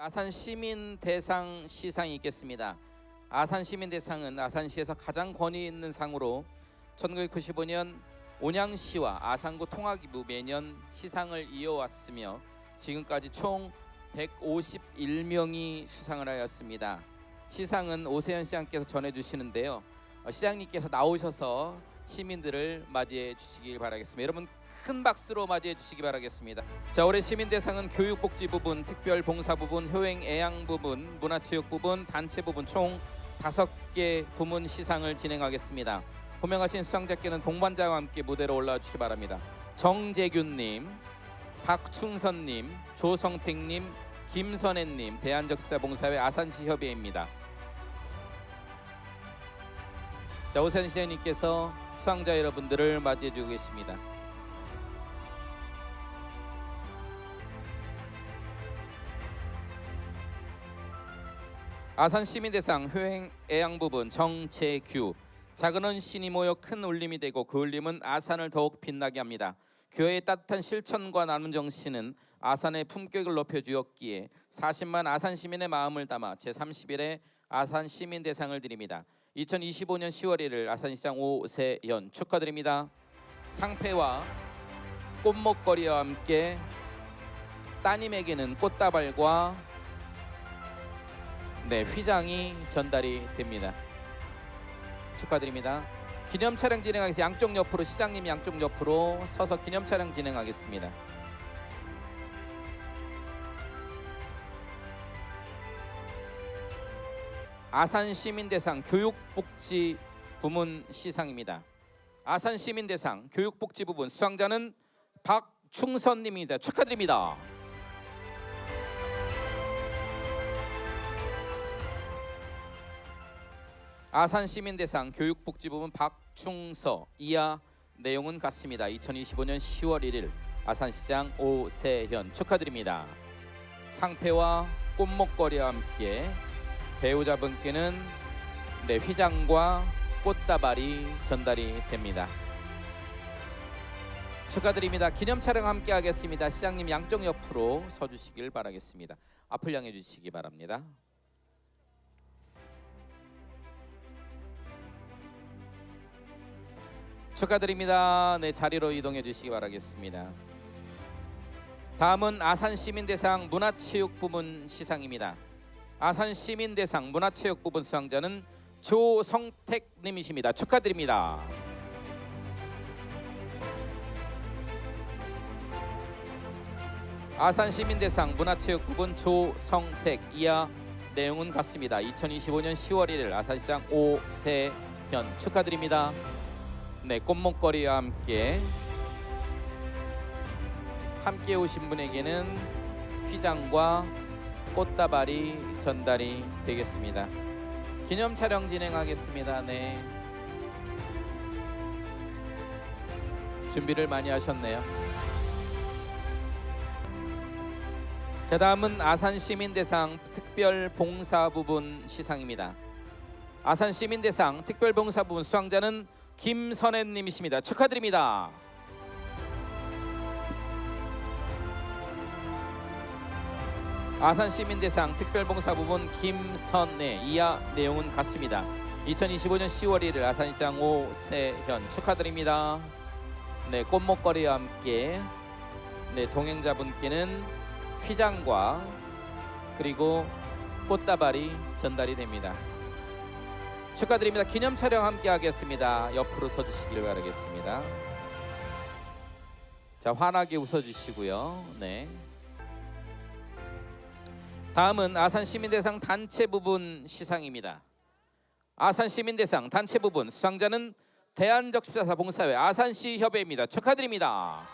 아산 시민 대상 시상이 있겠습니다. 아산 시민 대상은 아산시에서 가장 권위 있는 상으로 1995년 온양시와 아산구 통합이부 매년 시상을 이어왔으며 지금까지 총 151명이 수상을 하였습니다. 시상은 오세현 시장께서 전해주시는데요. 시장님께서 나오셔서 시민들을 맞이해 주시길 바라겠습니다. 여러분 큰 박수로 맞이해 주시기 바라겠습니다. 자, 올해 시민대상은 교육복지 부분, 특별봉사 부분, 효행 애양 부분, 문화체육 부분, 단체 부분 총 5개 부문 시상을 진행하겠습니다. 호명하신 수상자께는 동반자와 함께 무대로 올라와 주시기 바랍니다. 정재균님, 박충선님, 조성택님, 김선혜님, 대한적십자봉사회 아산시 협의회입니다. 자, 오세현 시장님께서 수상자 여러분들을 맞이해 주고 계십니다. 아산 시민대상 효행 애양 부분 정재규. 작은 헌신이 모여 큰 울림이 되고 그 울림은 아산을 더욱 빛나게 합니다. 교회의 따뜻한 실천과 나눔 정신은 아산의 품격을 높여주었기에 40만 아산 시민의 마음을 담아 제30일에 아산 시민대상을 드립니다. 2025년 10월 1일 아산시장 오세현 축하드립니다. 상패와 꽃목걸이와 함께 따님에게는 꽃다발과 휘장이 전달이 됩니다. 축하드립니다. 기념 촬영 진행하겠습니다. 양쪽 옆으로 시장님 양쪽 옆으로 서서 기념 촬영 진행하겠습니다. 아산 시민대상 교육복지 부문 시상입니다. 아산 시민대상 교육복지 부분 수상자는 박충선님입니다. 축하드립니다. 아산 시민대상 교육복지 부문 박충서. 이하 내용은 같습니다. 2025년 10월 1일 아산시장 오세현 축하드립니다. 상패와 꽃목걸이와 함께 배우자분께는 휘장과 꽃다발이 전달이 됩니다. 축하드립니다. 기념 촬영 함께 하겠습니다. 시장님 양쪽 옆으로 서주시길 바라겠습니다. 앞을 향해 주시기 바랍니다. 축하드립니다. 자리로 이동해 주시기 바라겠습니다. 다음은 아산 시민대상 문화체육 부문 시상입니다. 아산 시민대상 문화체육 부분 수상자는 조성택 님이십니다. 축하드립니다. 아산 시민대상 문화체육 부분 조성택. 이하 내용은 같습니다. 2025년 10월 1일 아산시장 오세현 축하드립니다. 꽃목걸이와 함께 오신 분에게는 휘장과 꽃다발이 전달이 되겠습니다. 기념 촬영 진행하겠습니다. 준비를 많이 하셨네요. 자, 다음은 아산 시민대상 특별봉사 부분 시상입니다. 아산 시민대상 특별봉사 부분 수상자는 김선혜 님이십니다. 축하드립니다. 아산 시민대상 특별봉사 부분 김선혜. 이하 내용은 같습니다. 2025년 10월 1일 아산시장 오세현 축하드립니다. 꽃목걸이와 함께 동행자분께는 휘장과 그리고 꽃다발이 전달이 됩니다. 축하드립니다. 기념 촬영 함께 하겠습니다. 옆으로 서주시길 바라겠습니다. 자, 환하게 웃어주시고요. 다음은 아산 시민대상 단체 부분 시상입니다. 아산 시민대상 단체 부분 수상자는 대한적십자사 봉사회 아산시 협의회입니다. 축하드립니다.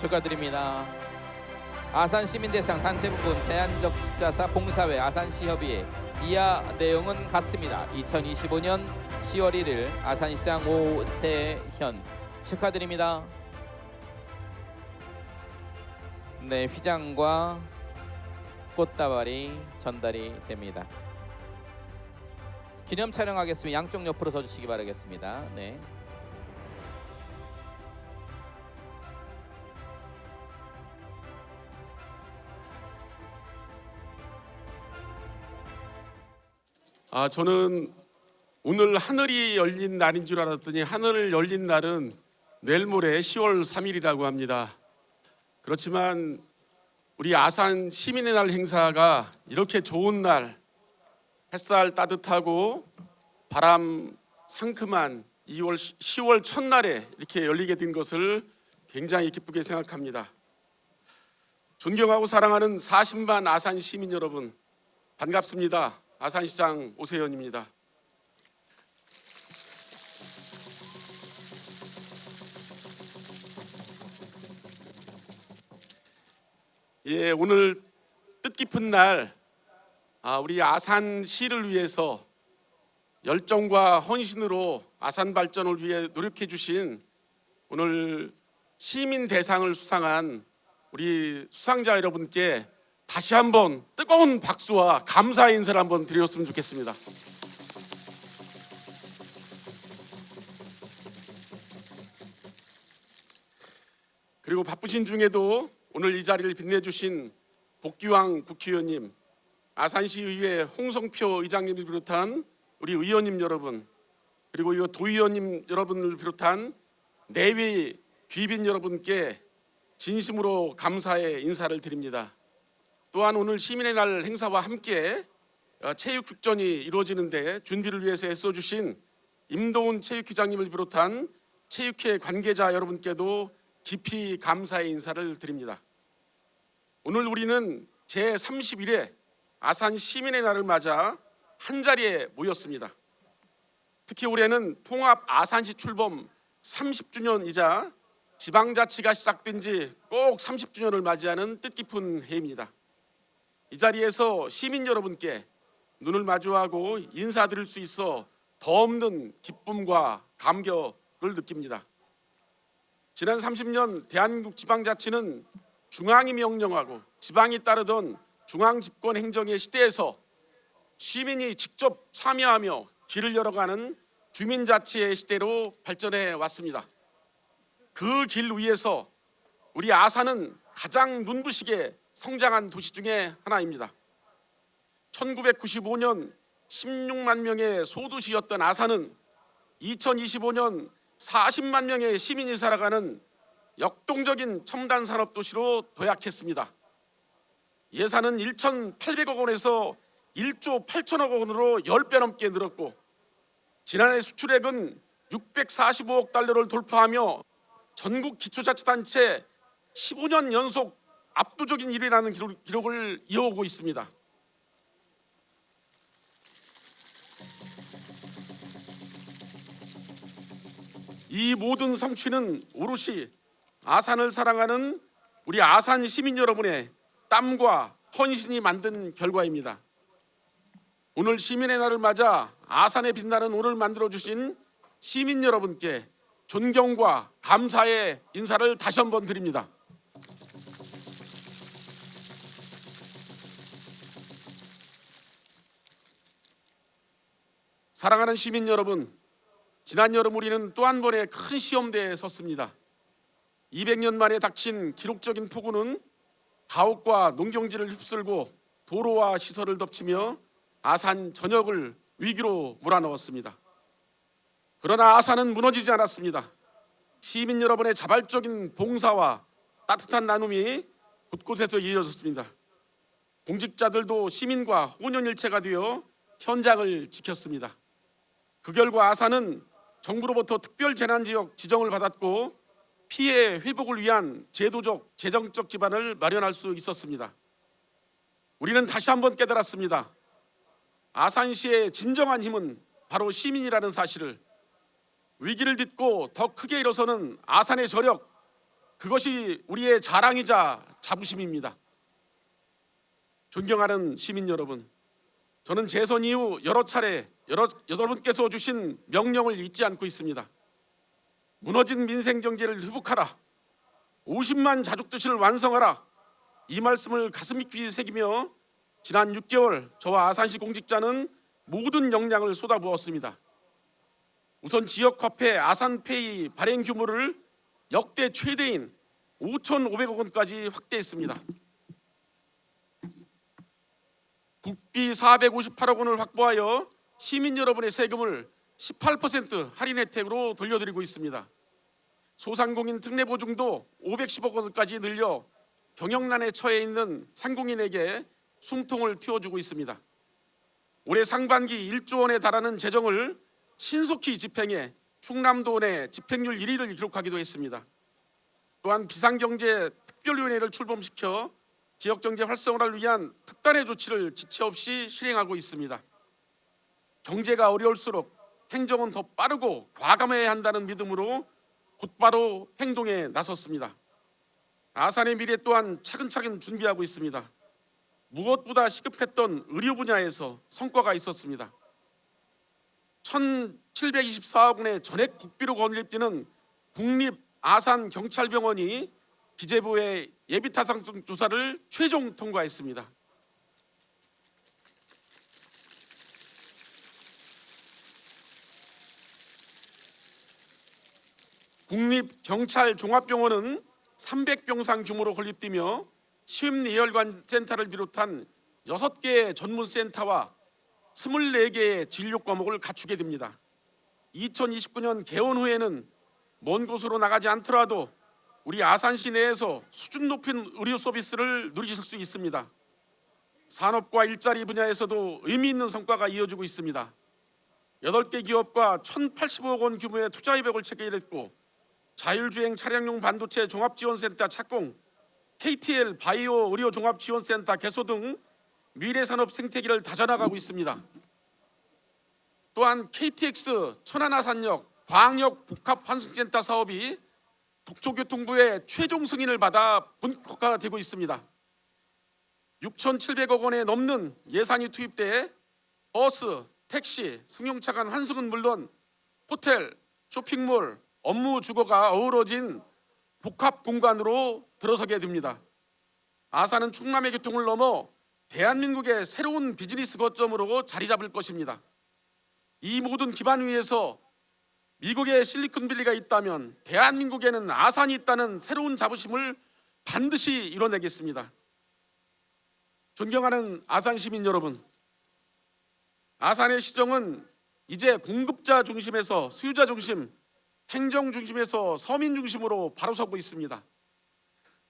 축하드립니다. 아산 시민대상 단체 부분 대한적십자사 봉사회 아산시 협의회. 이하 내용은 같습니다. 2025년 10월 1일 아산시장 오세현 축하드립니다. 휘장과 꽃다발이 전달이 됩니다. 기념 촬영하겠습니다. 양쪽 옆으로 서주시기 바라겠습니다. 저는 오늘 하늘이 열린 날인 줄 알았더니 하늘 열린 날은 내일 모레 10월 3일이라고 합니다. 그렇지만 우리 아산 시민의 날 행사가 이렇게 좋은 날, 햇살 따뜻하고 바람 상큼한 10월 첫날에 이렇게 열리게 된 것을 굉장히 기쁘게 생각합니다. 존경하고 사랑하는 40만 아산 시민 여러분, 반갑습니다. 아산시장 오세현입니다. 오늘 뜻깊은 날, 우리 아산시를 위해서 열정과 헌신으로 아산 발전을 위해 노력해 주신 오늘 시민 대상을 수상한 우리 수상자 여러분께 다시 한번 뜨거운 박수와 감사의 인사를 한번 드렸으면 좋겠습니다. 그리고 바쁘신 중에도 오늘 이 자리를 빛내주신 복귀왕 국회의원님, 아산시의회 홍성표 의장님을 비롯한 우리 의원님 여러분, 그리고 이 도의원님 여러분을 비롯한 내외 귀빈 여러분께 진심으로 감사의 인사를 드립니다. 또한 오늘 시민의 날 행사와 함께 체육축전이 이루어지는데 준비를 위해서 애써주신 임도훈 체육회장님을 비롯한 체육회 관계자 여러분께도 깊이 감사의 인사를 드립니다. 오늘 우리는 제31회 아산 시민의 날을 맞아 한자리에 모였습니다. 특히 올해는 통합 아산시 출범 30주년이자 지방자치가 시작된 지 꼭 30주년을 맞이하는 뜻깊은 해입니다. 이 자리에서 시민 여러분께 눈을 마주하고 인사드릴 수 있어 더 없는 기쁨과 감격을 느낍니다. 지난 30년 대한민국 지방자치는 중앙이 명령하고 지방이 따르던 중앙집권 행정의 시대에서 시민이 직접 참여하며 길을 열어가는 주민자치의 시대로 발전해 왔습니다. 그 길 위에서 우리 아산은 가장 눈부시게 성장한 도시 중에 하나입니다. 1995년 16만 명의 소도시였던 아산은 2025년 40만 명의 시민이 살아가는 역동적인 첨단 산업 도시로 도약했습니다. 예산은 1,800억 원에서 1조 8천억 원으로 10배 넘게 늘었고 지난해 수출액은 645억 달러를 돌파하며 전국 기초자치단체 15년 연속 압도적인 1위라는 기록을 이어오고 있습니다. 이 모든 성취는 오롯이 아산을 사랑하는 우리 아산 시민 여러분의 땀과 헌신이 만든 결과입니다. 오늘 시민의 날을 맞아 아산에 빛나는 오늘 만들어주신 시민 여러분께 존경과 감사의 인사를 다시 한번 드립니다. 사랑하는 시민 여러분, 지난 여름 우리는 또 한 번의 큰 시험대에 섰습니다. 200년 만에 닥친 기록적인 폭우는 가옥과 농경지를 휩쓸고 도로와 시설을 덮치며 아산 전역을 위기로 몰아넣었습니다. 그러나 아산은 무너지지 않았습니다. 시민 여러분의 자발적인 봉사와 따뜻한 나눔이 곳곳에서 이어졌습니다. 공직자들도 시민과 혼연일체가 되어 현장을 지켰습니다. 그 결과 아산은 정부로부터 특별재난지역 지정을 받았고 피해 회복을 위한 제도적, 재정적 기반을 마련할 수 있었습니다. 우리는 다시 한번 깨달았습니다. 아산시의 진정한 힘은 바로 시민이라는 사실을. 위기를 딛고 더 크게 일어서는 아산의 저력, 그것이 우리의 자랑이자 자부심입니다. 존경하는 시민 여러분, 저는 재선 이후 여러 차례 여러분께서 주신 명령을 잊지 않고 있습니다. 무너진 민생 경제를 회복하라, 50만 자족도시를 완성하라, 이 말씀을 가슴 깊이 새기며 지난 6개월 저와 아산시 공직자는 모든 역량을 쏟아부었습니다. 우선 지역화폐 아산페이 발행 규모를 역대 최대인 5,500억 원까지 확대했습니다. 국비 458억 원을 확보하여 시민 여러분의 세금을 18% 할인 혜택으로 돌려드리고 있습니다. 소상공인 특례보증도 510억 원까지 늘려 경영난에 처해 있는 상공인에게 숨통을 틔워주고 있습니다. 올해 상반기 1조 원에 달하는 재정을 신속히 집행해 충남도 내 집행률 1위를 기록하기도 했습니다. 또한 비상경제 특별위원회를 출범시켜 지역경제 활성화를 위한 특단의 조치를 지체 없이 실행하고 있습니다. 경제가 어려울수록 행정은 더 빠르고 과감해야 한다는 믿음으로 곧바로 행동에 나섰습니다. 아산의 미래 또한 차근차근 준비하고 있습니다. 무엇보다 시급했던 의료 분야에서 성과가 있었습니다. 1,724억 원의 전액 국비로 건립되는 국립아산경찰병원이 기재부의 예비타당성 조사를 최종 통과했습니다. 국립경찰종합병원은 300병상 규모로 건립되며 심내혈관 센터를 비롯한 6개의 전문센터와 24개의 진료 과목을 갖추게 됩니다. 2029년 개원 후에는 먼 곳으로 나가지 않더라도 우리 아산시 내에서 수준 높은 의료 서비스를 누리실 수 있습니다. 산업과 일자리 분야에서도 의미 있는 성과가 이어지고 있습니다. 8개 기업과 1,085억 원 규모의 투자 협약을 체결했고 자율주행 차량용 반도체 종합지원센터 착공, KTL 바이오 의료 종합지원센터 개소 등 미래산업 생태계를 다져나가고 있습니다. 또한 KTX 천안아산역 광역 복합환승센터 사업이 국토교통부의 최종 승인을 받아 본격화가 되고 있습니다. 6,700억 원에 넘는 예산이 투입돼 버스, 택시, 승용차 간 환승은 물론 호텔, 쇼핑몰, 업무 주거가 어우러진 복합 공간으로 들어서게 됩니다. 아산은 충남의 교통을 넘어 대한민국의 새로운 비즈니스 거점으로 자리 잡을 것입니다. 이 모든 기반 위에서 미국의 실리콘밸리가 있다면 대한민국에는 아산이 있다는 새로운 자부심을 반드시 이뤄내겠습니다. 존경하는 아산 시민 여러분, 아산의 시정은 이제 공급자 중심에서 수요자 중심, 행정 중심에서 서민 중심으로 바로 서고 있습니다.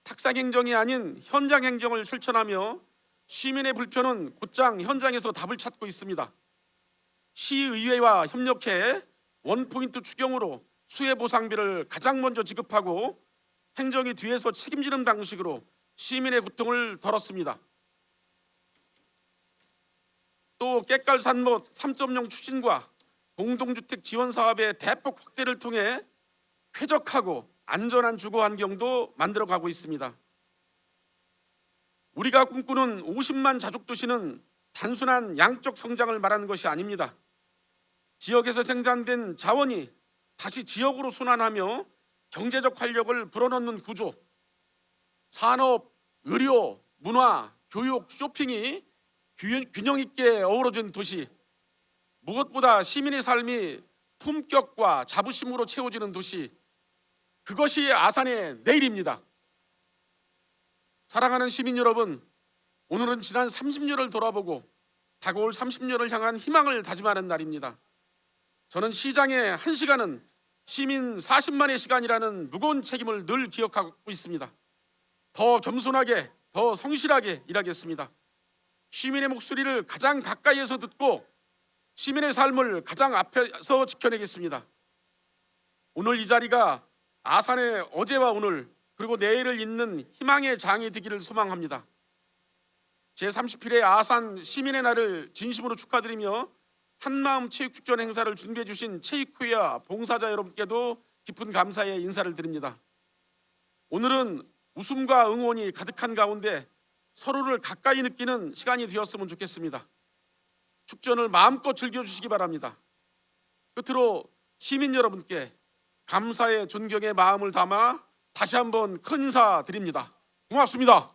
탁상 행정이 아닌 현장 행정을 실천하며 시민의 불편은 곧장 현장에서 답을 찾고 있습니다. 시의회와 협력해 원포인트 추경으로 수혜보상비를 가장 먼저 지급하고 행정이 뒤에서 책임지는 방식으로 시민의 고통을 덜었습니다. 또 깨깔산못 3.0 추진과 공동주택 지원 사업의 대폭 확대를 통해 쾌적하고 안전한 주거 환경도 만들어가고 있습니다. 우리가 꿈꾸는 50만 자족 도시는 단순한 양적 성장을 말하는 것이 아닙니다. 지역에서 생산된 자원이 다시 지역으로 순환하며 경제적 활력을 불어넣는 구조, 산업, 의료, 문화, 교육, 쇼핑이 균형 있게 어우러진 도시, 무엇보다 시민의 삶이 품격과 자부심으로 채워지는 도시, 그것이 아산의 내일입니다. 사랑하는 시민 여러분, 오늘은 지난 30년을 돌아보고 다가올 30년을 향한 희망을 다짐하는 날입니다. 저는 시장의 1시간은 시민 40만의 시간이라는 무거운 책임을 늘 기억하고 있습니다. 더 겸손하게, 더 성실하게 일하겠습니다. 시민의 목소리를 가장 가까이에서 듣고 시민의 삶을 가장 앞에서 지켜내겠습니다. 오늘 이 자리가 아산의 어제와 오늘 그리고 내일을 잇는 희망의 장이 되기를 소망합니다. 제30필의 아산 시민의 날을 진심으로 축하드리며 한마음 체육축전 행사를 준비해 주신 체육회와 봉사자 여러분께도 깊은 감사의 인사를 드립니다. 오늘은 웃음과 응원이 가득한 가운데 서로를 가까이 느끼는 시간이 되었으면 좋겠습니다. 축전을 마음껏 즐겨주시기 바랍니다. 끝으로 시민 여러분께 감사의 존경의 마음을 담아 다시 한번 큰 인사 드립니다. 고맙습니다.